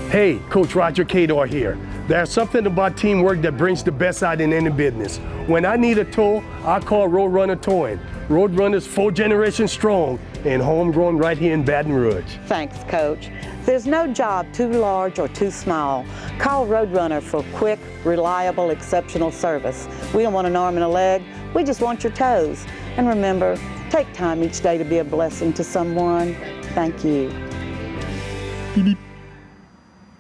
Hey, Coach Roger Cador here. There's something about teamwork that brings the best out in any business. When I need a tow, I call Roadrunner Towing. Roadrunner's 4 generations strong and homegrown right here in Baton Rouge. Thanks, Coach. There's no job too large or too small. Call Roadrunner for quick, reliable, exceptional service. We don't want an arm and a leg, we just want your toes. And remember, take time each day to be a blessing to someone. Thank you.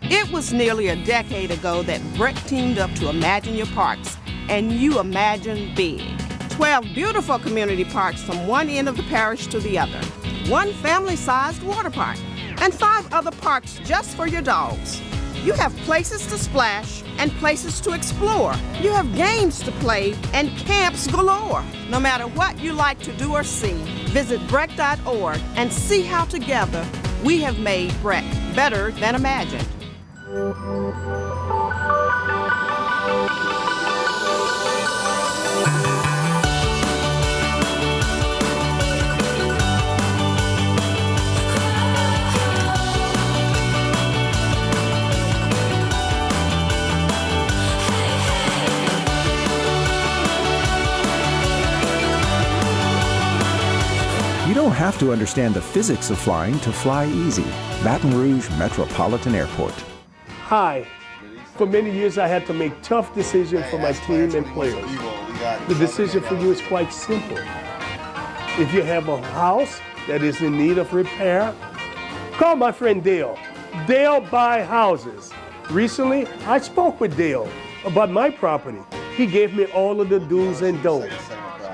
It was nearly a decade ago that Brett teamed up to Imagine Your Parks, and you imagined big. 12 beautiful community parks from one end of the parish to the other, 1 family-sized water park, and 5 other parks just for your dogs. You have places to splash and places to explore. You have games to play and camps galore. No matter what you like to do or see, visit Breck.org and see how together we have made Breck better than imagined. You don't have to understand the physics of flying to fly easy. Baton Rouge Metropolitan Airport. Hi. For many years, I had to make tough decisions for my team and players. The decision for you is quite simple. If you have a house that is in need of repair, call my friend Dale. Dale Buy Houses. Recently, I spoke with Dale about my property. He gave me all of the do's and don'ts.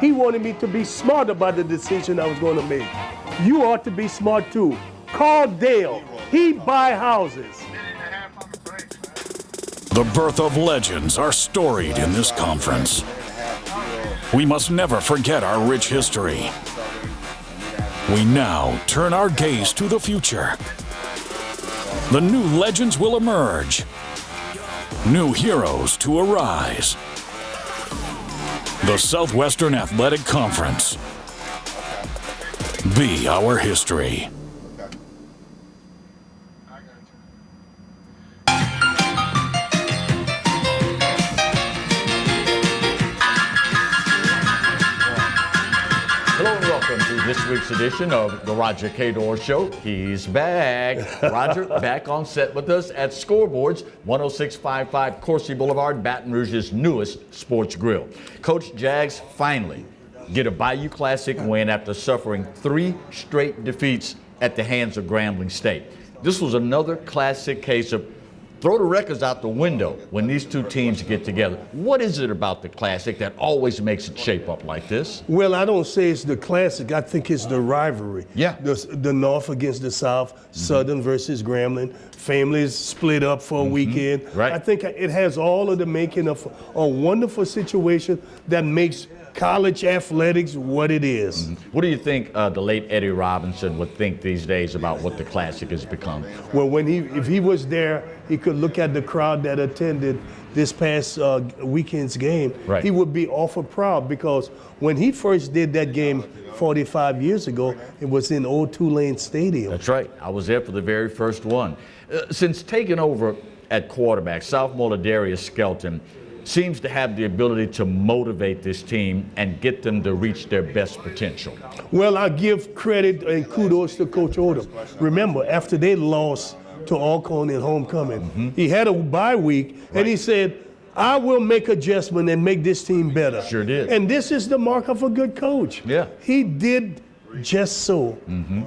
He wanted me to be smart about the decision I was going to make. You ought to be smart too. Call Dale. He buy houses. The birth of legends are storied in this conference. We must never forget our rich history. We now turn our gaze to the future. The new legends will emerge. New heroes to arise. The Southwestern Athletic Conference. Be our history. Hello and welcome to this week's edition of the Roger Cador Show. He's back. Roger, back on set with us at Scoreboards, 10655 Coursey Boulevard, Baton Rouge's newest sports grill. Coach Jags finally get a Bayou Classic win after suffering 3 straight defeats at the hands of Grambling State. This was another classic case of throw the records out the window when these two teams get together. What is it about the Classic that always makes it shape up like this? Well, I don't say it's the Classic. I think it's the rivalry. Yeah. The North against the South, Southern versus Grambling. Families split up for a weekend. Right. I think it has all of the making of a wonderful situation that makes college athletics what it is. What do you think the late Eddie Robinson would think these days about what the Classic has become? Well, if he was there, he could look at the crowd that attended this past weekend's game. Right. He would be awful proud because when he first did that game 45 years ago, it was in Old Tulane Stadium. That's right. I was there for the very first one. Since taking over at quarterback, sophomore Ladarius Skelton seems to have the ability to motivate this team and get them to reach their best potential. Well, I give credit and kudos to Coach Odom. Remember, after they lost to Alcorn in homecoming, he had a bye week, and he said, I will make adjustment and make this team better. Sure did. And this is the mark of a good coach. Yeah. He did just so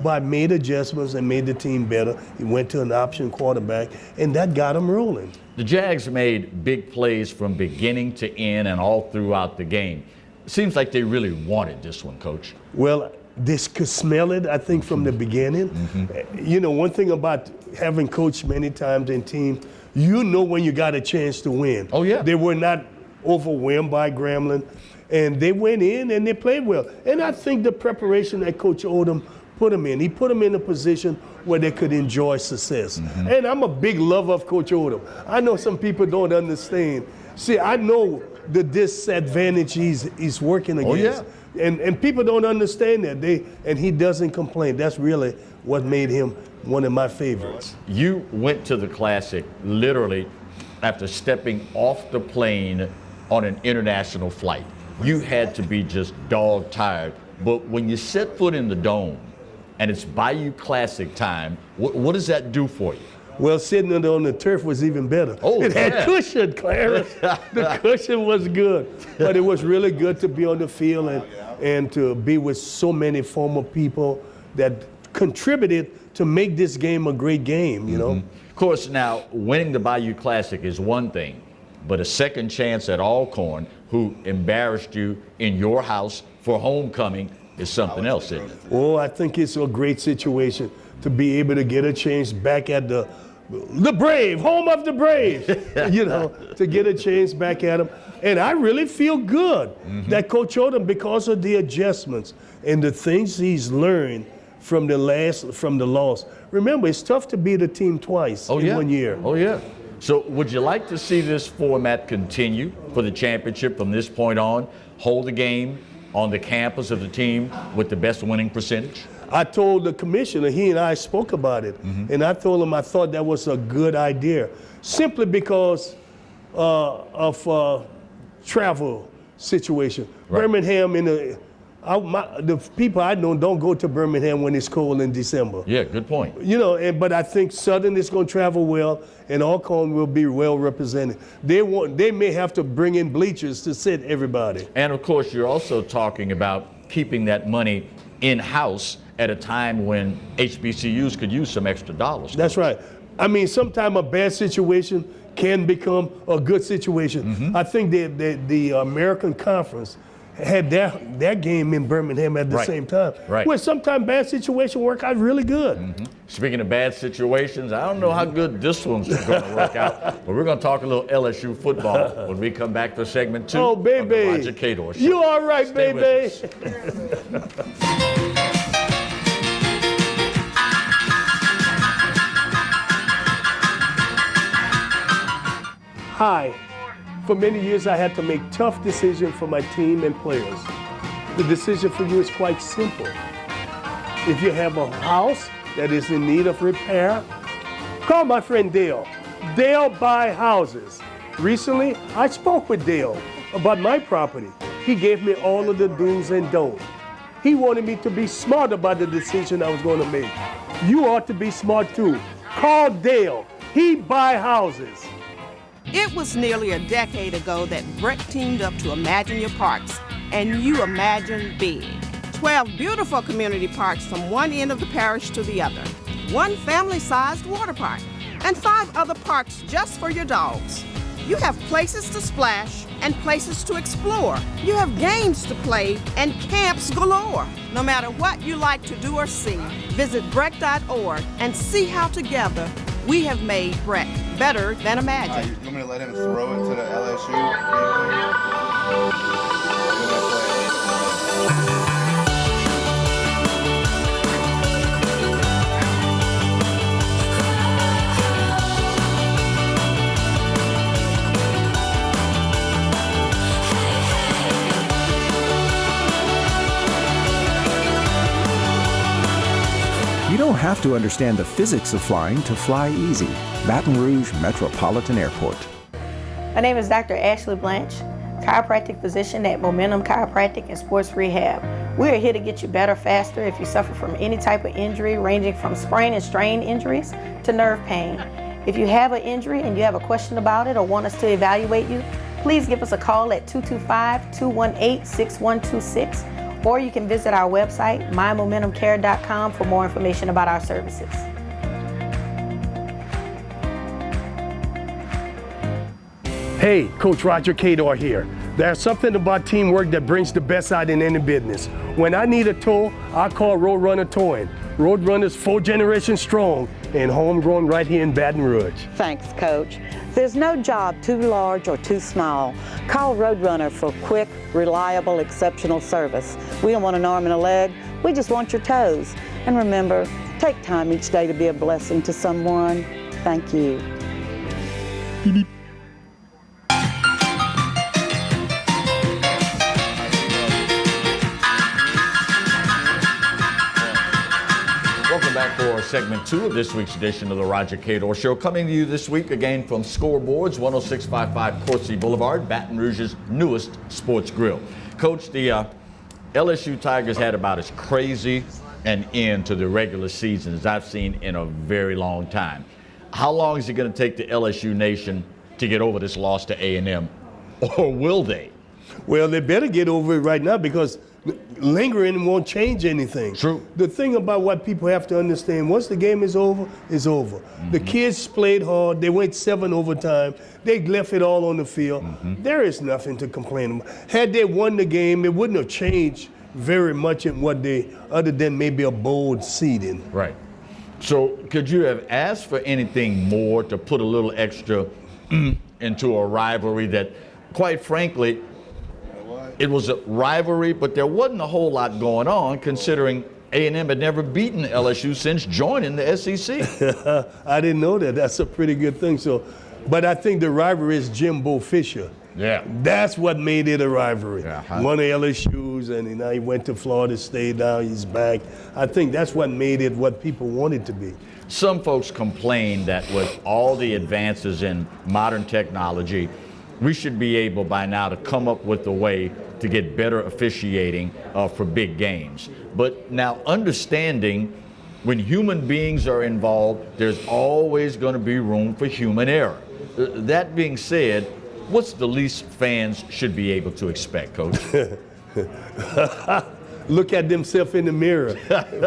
by made adjustments and made the team better. He went to an option quarterback, and that got him rolling. The Jags made big plays from beginning to end and all throughout the game. It seems like they really wanted this one, Coach. Well, this could smell it, I think, from the beginning. You know, one thing about having coached many times in teams, you know when you got a chance to win. Oh, yeah. They were not overwhelmed by Grambling, and they went in and they played well. And I think the preparation that Coach Odom put them in, he put them in a position where they could enjoy success. And I'm a big lover of Coach Odom. I know some people don't understand. See, I know the disadvantage he's working against. yeah. And people don't understand that. And he doesn't complain. That's really what made him one of my favorites. You went to the Classic literally after stepping off the plane on an international flight. You had to be just dog tired. But when you set foot in the Dome and it's Bayou Classic time, what does that do for you? Well, sitting on the turf was even better. Oh, it had yeah. cushion, Clarence. The cushion was good. But it was really good to be on the field and to be with so many former people that contributed to make this game a great game, you know? Of course, now, winning the Bayou Classic is one thing, but a second chance at Alcorn, who embarrassed you in your house for homecoming, is something else, isn't it? Oh, I think it's a great situation to be able to get a chance back at the Brave, home of the Braves, you know, to get a chance back at them. And I really feel good that Coach Odom, because of the adjustments and the things he's learned from the loss. Remember, it's tough to beat a team twice in 1 year. Oh, yeah. So would you like to see this format continue for the championship from this point on? Hold the game on the campus of the team with the best winning percentage? I told the commissioner, he and I spoke about it, and I told him I thought that was a good idea, simply because of travel situation. Right. Birmingham, the people I know don't go to Birmingham when it's cold in December. Yeah, good point. You know, but I think Southern is going to travel well, and Alcorn will be well represented. They may have to bring in bleachers to sit everybody. And of course, you're also talking about keeping that money in-house at a time when HBCUs could use some extra dollars. That's right. I mean, sometimes a bad situation can become a good situation. I think the American Conference had their game in Birmingham at the same time. Right. Where sometimes bad situation work out really good. Speaking of bad situations, I don't know how good this one's going to work out, but we're going to talk a little LSU football when we come back for segment 2 Oh, of the baby. Roger Cador Show. You all right, Stay baby? with us. Hi. For many years, I had to make tough decisions for my team and players. The decision for you is quite simple. If you have a house that is in need of repair, call my friend Dale. Dale Buy Houses. Recently, I spoke with Dale about my property. He gave me all of the do's and don'ts. He wanted me to be smart about the decision I was going to make. You ought to be smart too. Call Dale. He buy houses. It was nearly a decade ago that Breck teamed up to Imagine Your Parks, and you imagine big. 12 beautiful community parks from one end of the parish to the other, one family-sized water park, and 5 other parks just for your dogs. You have places to splash and places to explore. You have games to play and camps galore. No matter what you like to do or see, visit breck.org and see how together we have made Breck better than Imagine. You want me to let him throw it to the LSU? You don't have to understand the physics of flying to fly easy. Baton Rouge Metropolitan Airport. My name is Dr. Ashley Blanche, chiropractic physician at Momentum Chiropractic and Sports Rehab. We are here to get you better faster if you suffer from any type of injury, ranging from sprain and strain injuries to nerve pain. If you have an injury and you have a question about it or want us to evaluate you, please give us a call at 225-218-6126, or you can visit our website, mymomentumcare.com, for more information about our services. Hey, Coach Roger Cador here. There's something about teamwork that brings the best out in any business. When I need a tow, I call Roadrunner Towing. Roadrunner's 4 generations strong and homegrown right here in Baton Rouge. Thanks, Coach. There's no job too large or too small. Call Roadrunner for quick, reliable, exceptional service. We don't want an arm and a leg, we just want your toes. And remember, take time each day to be a blessing to someone. Thank you. segment 2 of this week's edition of the Roger Cador Show. Coming to you this week again from Scoreboards, 10655 Coursey Boulevard, Baton Rouge's newest sports grill. Coach, the LSU Tigers had about as crazy an end to the regular season as I've seen in a very long time. How long is it going to take the LSU Nation to get over this loss to A&M, or will they? Well, they better get over it right now because lingering won't change anything. True. The thing about what people have to understand, once the game is over, it's over. Mm-hmm. The kids played hard. They went 7 overtime. They left it all on the field. Mm-hmm. There is nothing to complain about. Had they won the game, it wouldn't have changed very much in what they, other than maybe a bold seeding. Right. So could you have asked for anything more to put a little extra into a rivalry that, quite frankly, it was a rivalry, but there wasn't a whole lot going on considering A&M had never beaten LSU since joining the SEC. I didn't know that. That's a pretty good thing. So, but I think the rivalry is Jimbo Fisher. Yeah. That's what made it a rivalry. Uh-huh. One of LSU's, and now he went to Florida State, now he's back. I think that's what made it what people wanted to be. Some folks complain that with all the advances in modern technology, we should be able by now to come up with a way to get better officiating for big games. But now understanding when human beings are involved, there's always going to be room for human error. That being said, what's the least fans should be able to expect, Coach? Look at themselves in the mirror.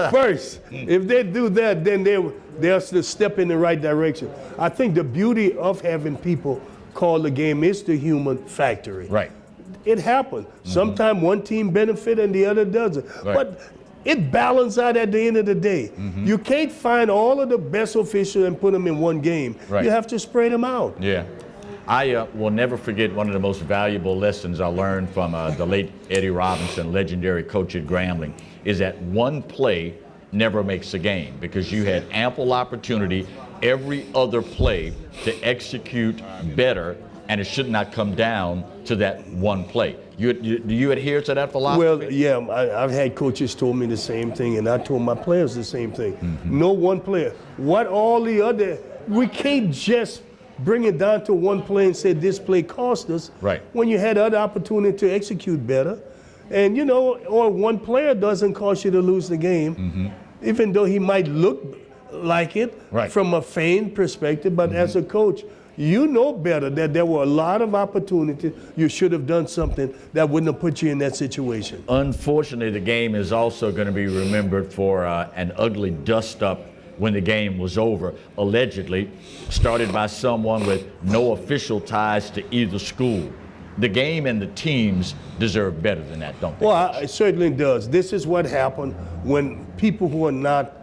First, if they do that, then they'll step in the right direction. I think the beauty of having people call the game is the human factory. Right. It happens. Sometimes one team benefits and the other doesn't. Right. But it balances out at the end of the day. You can't find all of the best officials and put them in one game. Right. You have to spread them out. Yeah. I will never forget one of the most valuable lessons I learned from the late Eddie Robinson, legendary coach at Grambling, is that one play never makes a game because you had ample opportunity every other play to execute better, and it should not come down to that one play. Do you adhere to that philosophy? Well, yeah, I've had coaches told me the same thing, and I told my players the same thing. No one player. What all the other, we can't just bring it down to one play and say this play cost us. Right. When you had other opportunity to execute better. And, you know, or one player doesn't cause you to lose the game, even though he might look like it from a feigned perspective. But as a coach, you know better that there were a lot of opportunities. You should have done something that wouldn't have put you in that situation. Unfortunately, the game is also going to be remembered for an ugly dust-up when the game was over, allegedly started by someone with no official ties to either school. The game and the teams deserve better than that, don't they? Well, it certainly does. This is what happened when people who are not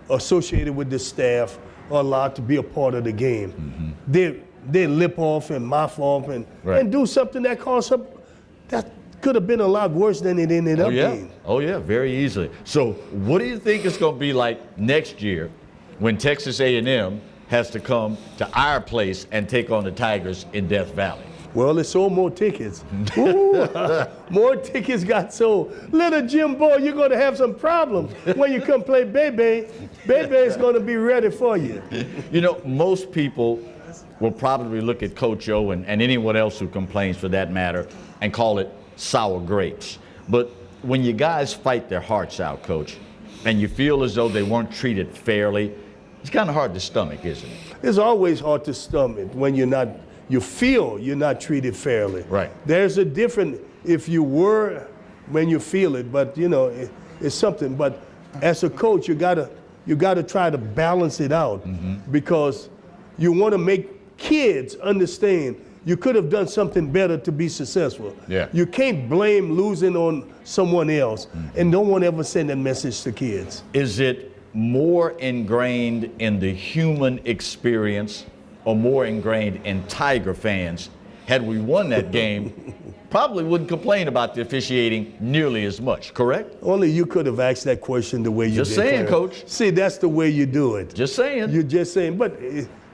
associated with the staff are allowed to be a part of the game. They lip off and mouth off and do something that costs up. That could have been a lot worse than it ended up being. Oh, yeah, very easily. So what do you think it's going to be like next year when Texas A&M has to come to our place and take on the Tigers in Death Valley? Well, they sold more tickets. Ooh, more tickets got sold. Little Jim Boy, you're going to have some problems when you come play Bebe. Bebe is going to be ready for you. You know, most people will probably look at Coach O and anyone else who complains for that matter and call it sour grapes. But when you guys fight their hearts out, Coach, and you feel as though they weren't treated fairly, it's kind of hard to stomach, isn't it? It's always hard to stomach when you feel you're not treated fairly. Right. There's a difference if you were when you feel it, but you know, it's something. But as a coach, you gotta try to balance it out because you want to make kids understand you could have done something better to be successful. Yeah. You can't blame losing on someone else, and no one ever send that message to kids. Is it more ingrained in the human experience or more ingrained in Tiger fans? Had we won that game, probably wouldn't complain about the officiating nearly as much, correct? Only you could have asked that question the way you did. Just saying, Clarence. Coach. See, that's the way you do it. Just saying. You're just saying, but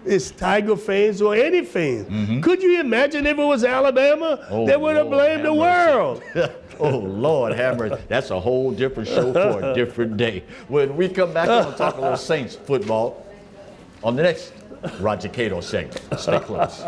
it's Tiger fans or any fans. Could you imagine if it was Alabama? They would have blamed the world. Oh, Lord have mercy. That's a whole different show for a different day. When we come back, we're going to talk a little Saints football on the next Roger Cato segment. Stay close.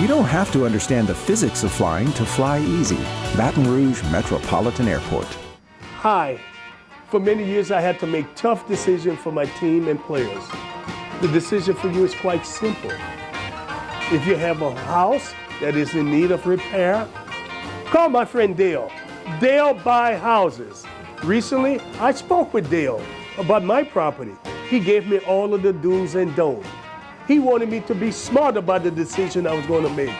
You don't have to understand the physics of flying to fly easy. Baton Rouge Metropolitan Airport. Hi. For many years, I had to make tough decisions for my team and players. The decision for you is quite simple. If you have a house that is in need of repair, call my friend Dale. Dale buy houses. Recently, I spoke with Dale about my property. He gave me all of the do's and don'ts. He wanted me to be smart about the decision I was going to make.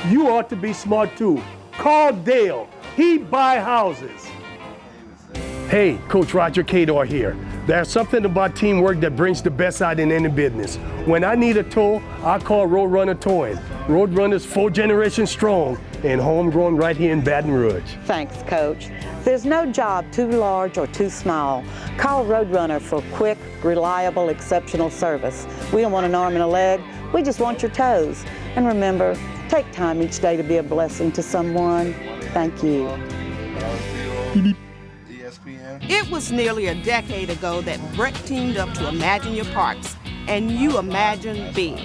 You ought to be smart too. Call Dale. He buy houses. Hey, Coach Roger Cato here. There's something about teamwork that brings the best out in any business. When I need a tow, I call Roadrunner Towing. Roadrunner's 4 generations strong and homegrown right here in Baton Rouge. Thanks, Coach. There's no job too large or too small. Call Roadrunner for quick, reliable, exceptional service. We don't want an arm and a leg. We just want your toes. And remember, take time each day to be a blessing to someone. Thank you. ESPN. It was nearly a decade ago that Brett teamed up to Imagine Your Parks, and you imagine big.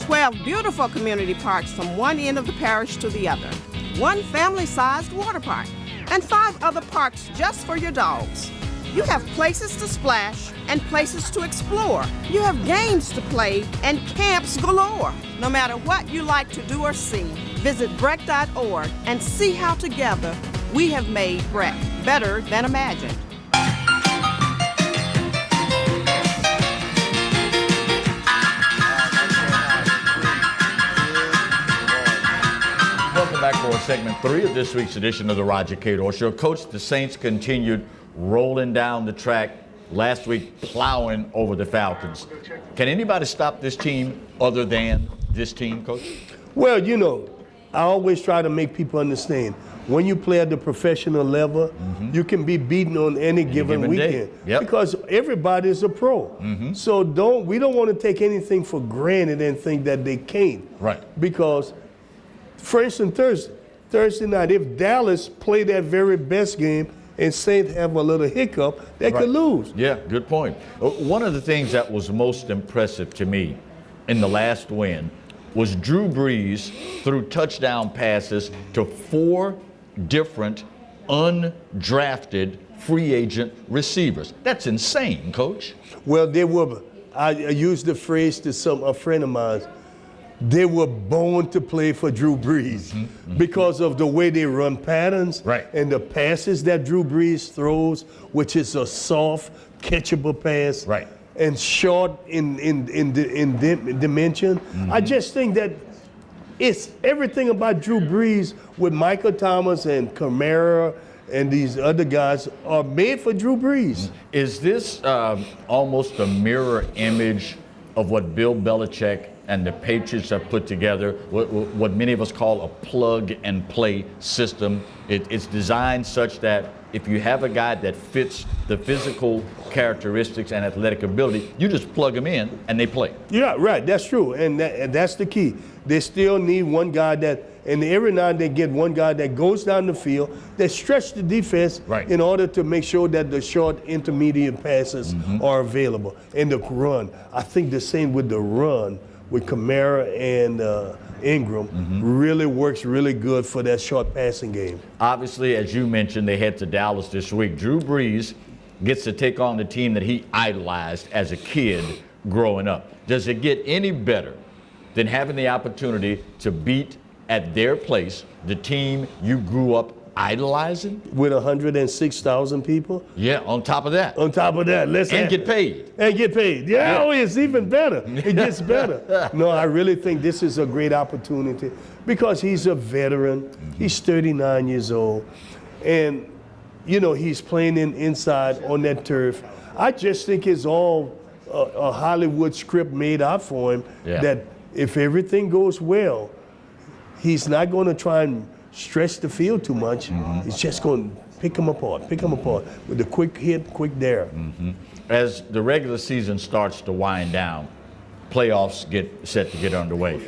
12 beautiful community parks from one end of the parish to the other. One family-sized water park, and 5 other parks just for your dogs. You have places to splash and places to explore. You have games to play and camps galore. No matter what you like to do or see, visit Breck.org and see how together we have made Breck better than imagined. Welcome back for segment 3 of this week's edition of the Roger Cato Show. Coach, the Saints continued rolling down the track last week, plowing over the Falcons. Can anybody stop this team other than this team, Coach? Well, you know, I always try to make people understand. When you play at the professional level, you can be beaten on any given weekend because everybody is a pro. So we don't want to take anything for granted and think that they can't. Right. Because, for instance, Thursday night, if Dallas played their very best game and Saints have a little hiccup, they could lose. Yeah, good point. One of the things that was most impressive to me in the last win was Drew Brees threw touchdown passes to 4 different undrafted free agent receivers. That's insane, Coach. Well, they were, I used the phrase to a friend of mine, they were born to play for Drew Brees because of the way they run patterns and the passes that Drew Brees throws, which is a soft, catchable pass and short in dimension. I just think that it's everything about Drew Brees with Michael Thomas and Kamara and these other guys are made for Drew Brees. Is this almost a mirror image of what Bill Belichick and the Patriots have put together, what many of us call a plug-and-play system? It's designed such that if you have a guy that fits the physical characteristics and athletic ability, you just plug them in and they play. Yeah, right, that's true, and that's the key. They still need one guy that, and every now and then they get one guy that goes down the field, that stretch the defense in order to make sure that the short, intermediate passes are available. And the run, I think the same with the run, with Kamara and Ingram, really works really good for that short passing game. Obviously, as you mentioned, they head to Dallas this week. Drew Brees gets to take on the team that he idolized as a kid growing up. Does it get any better than having the opportunity to beat at their place the team you grew up idolizing? with 106,000 people. Yeah, on top of that. On top of that, And get paid. And get paid. Yeah, oh, it's even better. It gets better. No, I really think this is a great opportunity because he's a veteran. He's 39 years old. And, you know, he's playing inside on that turf. I just think it's all a Hollywood script made out for him that if everything goes well, he's not going to try and stretch the field too much. He's just going to pick them apart with a quick hit, quick dare. As the regular season starts to wind down, playoffs get set to get underway.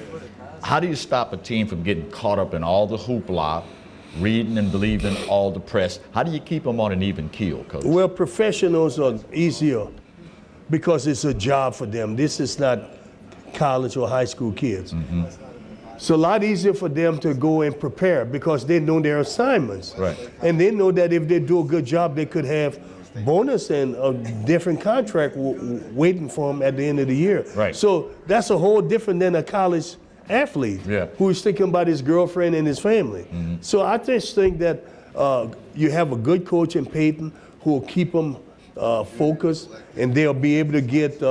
How do you stop a team from getting caught up in all the hoopla, reading and believing all the press? How do you keep them on an even keel, Coach? Well, professionals are easier because it's a job for them. This is not college or high school kids. It's a lot easier for them to go and prepare because they know their assignments. Right. And they know that if they do a good job, they could have bonus and a different contract waiting for them at the end of the year. Right. So that's a whole different than a college athlete who is thinking about his girlfriend and his family. So I just think that you have a good coach in Peyton who will keep them focused, and they'll be able to get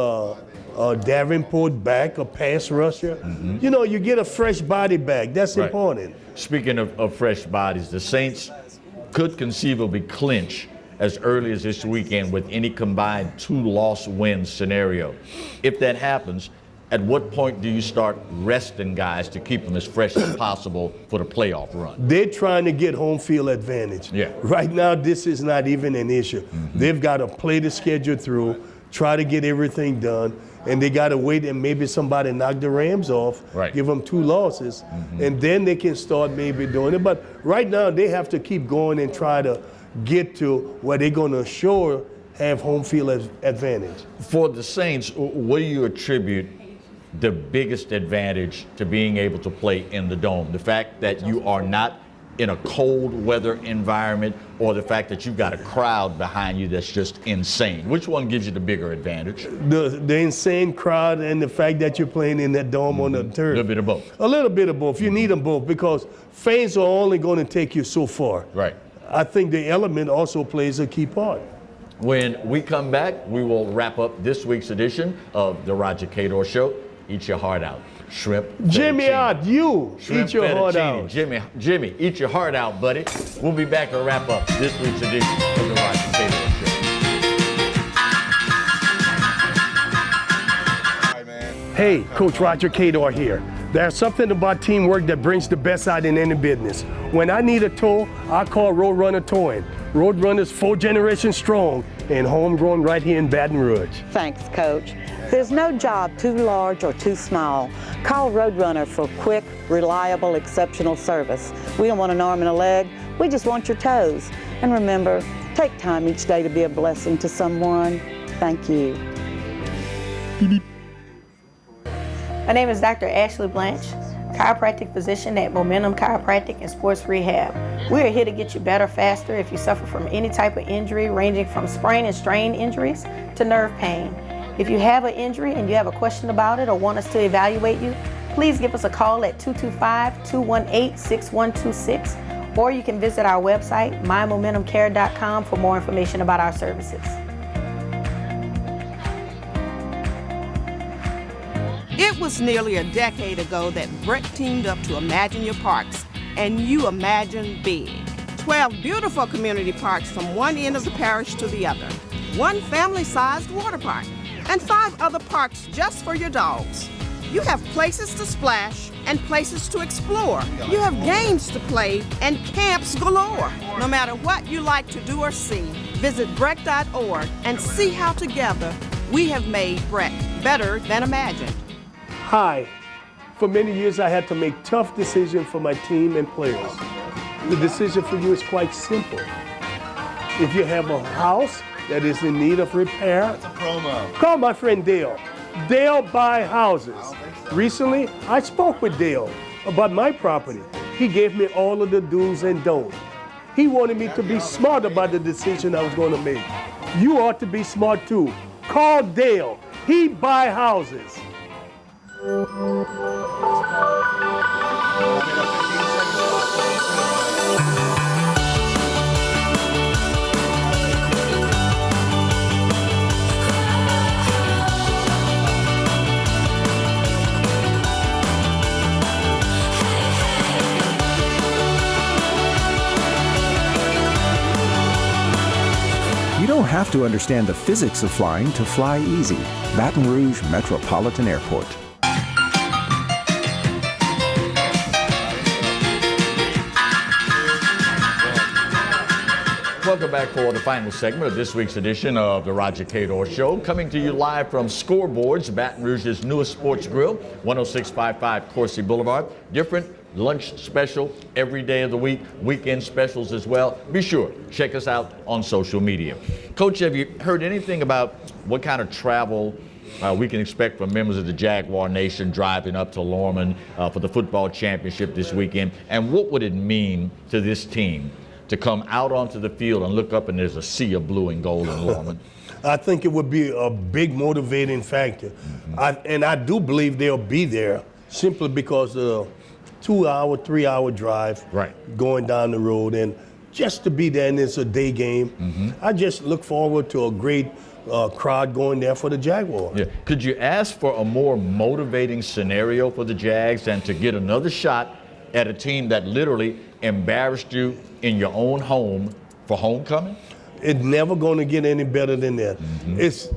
Davenport back, a pass rusher. You know, you get a fresh body back. That's important. Speaking of fresh bodies, the Saints could conceivably clinch as early as this weekend with any combined 2-loss-win scenario. If that happens, at what point do you start resting guys to keep them as fresh as possible for the playoff run? They're trying to get home field advantage. Right now, this is not even an issue. They've got to play the schedule through, try to get everything done, and they got to wait and maybe somebody knock the Rams off, give them 2 losses, and then they can start maybe doing it. But right now, they have to keep going and try to get to where they're going to sure have home field advantage. For the Saints, what do you attribute the biggest advantage to being able to play in the Dome? The fact that you are not in a cold weather environment, or the fact that you've got a crowd behind you that's just insane? Which one gives you the bigger advantage? The insane crowd and the fact that you're playing in that dome on the turf. A little bit of both. A little bit of both. You need them both because fans are only going to take you so far. Right. I think the element also plays a key part. When we come back, we will wrap up this week's edition of the Roger Cador Show. Eat your heart out. Shrimp. Jimmy out, you Shrimp eat your heart out. Jimmy, eat your heart out, buddy. We'll be back to wrap up this week's edition of the Roger Cador Show. Hey, Coach Roger Cador here. There's something about teamwork that brings the best out in any business. When I need a tow, I call Roadrunner Towing. Roadrunner's 4 generations strong and homegrown right here in Baton Rouge. Thanks, Coach. There's no job too large or too small. Call Roadrunner for quick, reliable, exceptional service. We don't want an arm and a leg. We just want your toes. And remember, take time each day to be a blessing to someone. Thank you. My name is Dr. Ashley Blanch, chiropractic physician at Momentum Chiropractic and Sports Rehab. We are here to get you better faster if you suffer from any type of injury, ranging from sprain and strain injuries to nerve pain. If you have an injury and you have a question about it or want us to evaluate you, please give us a call at 225-218-6126, or you can visit our website, mymomentumcare.com, for more information about our services. It was nearly a decade ago that Brett teamed up to Imagine Your Parks, and you imagine big. 12 beautiful community parks from one end of the parish to the other, 1 family-sized water park, and 5 other parks just for your dogs. You have places to splash and places to explore. You have games to play and camps galore. No matter what you like to do or see, visit Breck.org and see how together we have made Breck better than imagined. Hi. For many years, I had to make tough decisions for my team and players. The decision for you is quite simple. If you have a house that is in need of repair, call my friend Dale. Dale buy houses. Recently, I spoke with Dale about my property. He gave me all of the do's and don'ts. He wanted me to be smart about the decision I was going to make. You ought to be smart too. Call Dale. He buy houses. have to understand the physics of flying to fly easy. Baton Rouge Metropolitan Airport. Welcome back for the final segment of this week's edition of the Roger Cador Show. Coming to you live from Scoreboards, Baton Rouge's newest sports grill, 10655 Coursey Boulevard. Different lunch special every day of the week, weekend specials as well. Be sure, check us out on social media. Coach, have you heard anything about what kind of travel we can expect from members of the Jaguar Nation driving up to Lorman for the football championship this weekend? And what would it mean to this team to come out onto the field and look up and there's a sea of blue and gold in Lorman? I think it would be a big motivating factor. I do believe they'll be there simply because the 2-hour, 3-hour drive going down the road, and just to be there, and it's a day game. I just look forward to a great crowd going there for the Jaguars. Yeah. Could you ask for a more motivating scenario for the Jags than to get another shot at a team that literally embarrassed you in your own home for homecoming? It's never going to get any better than that. It's,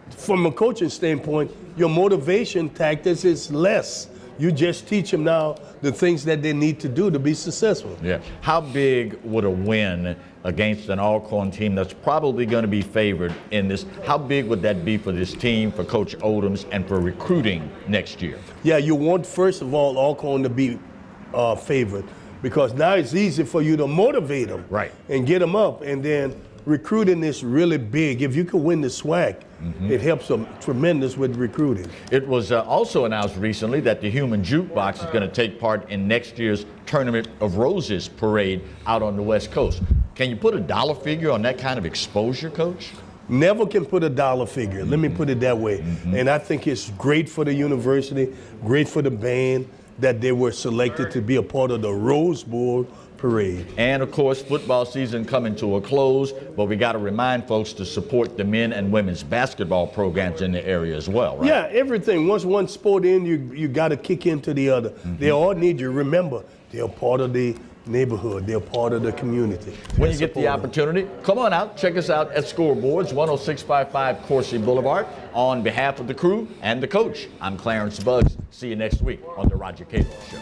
from a coaching standpoint, your motivation tactics is less. You just teach them now the things that they need to do to be successful. Yeah. How big would a win against an Alcorn team that's probably going to be favored in this, how big would that be for this team, for Coach Odoms, and for recruiting next year? Yeah, you want, first of all, Alcorn to be favored, because now it's easy for you to motivate them and get them up. And then recruiting is really big. If you can win the SWAC, it helps them tremendous with recruiting. It was also announced recently that the Human Jukebox is going to take part in next year's Tournament of Roses parade out on the West Coast. Can you put a dollar figure on that kind of exposure, Coach? Never can put a dollar figure. Let me put it that way. And I think it's great for the university, great for the band, that they were selected to be a part of the Rose Bowl parade. And of course, football season coming to a close, but we got to remind folks to support the men and women's basketball programs in the area as well, right? Yeah, everything. Once one sport in, you got to kick into the other. They all need you. Remember, they're part of the neighborhood. They're part of the community. When you get the opportunity, come on out. Check us out at Scoreboards, 10655 Coursey Boulevard. On behalf of the crew and the coach, I'm Clarence Buggs. See you next week on The Roger Cador Show.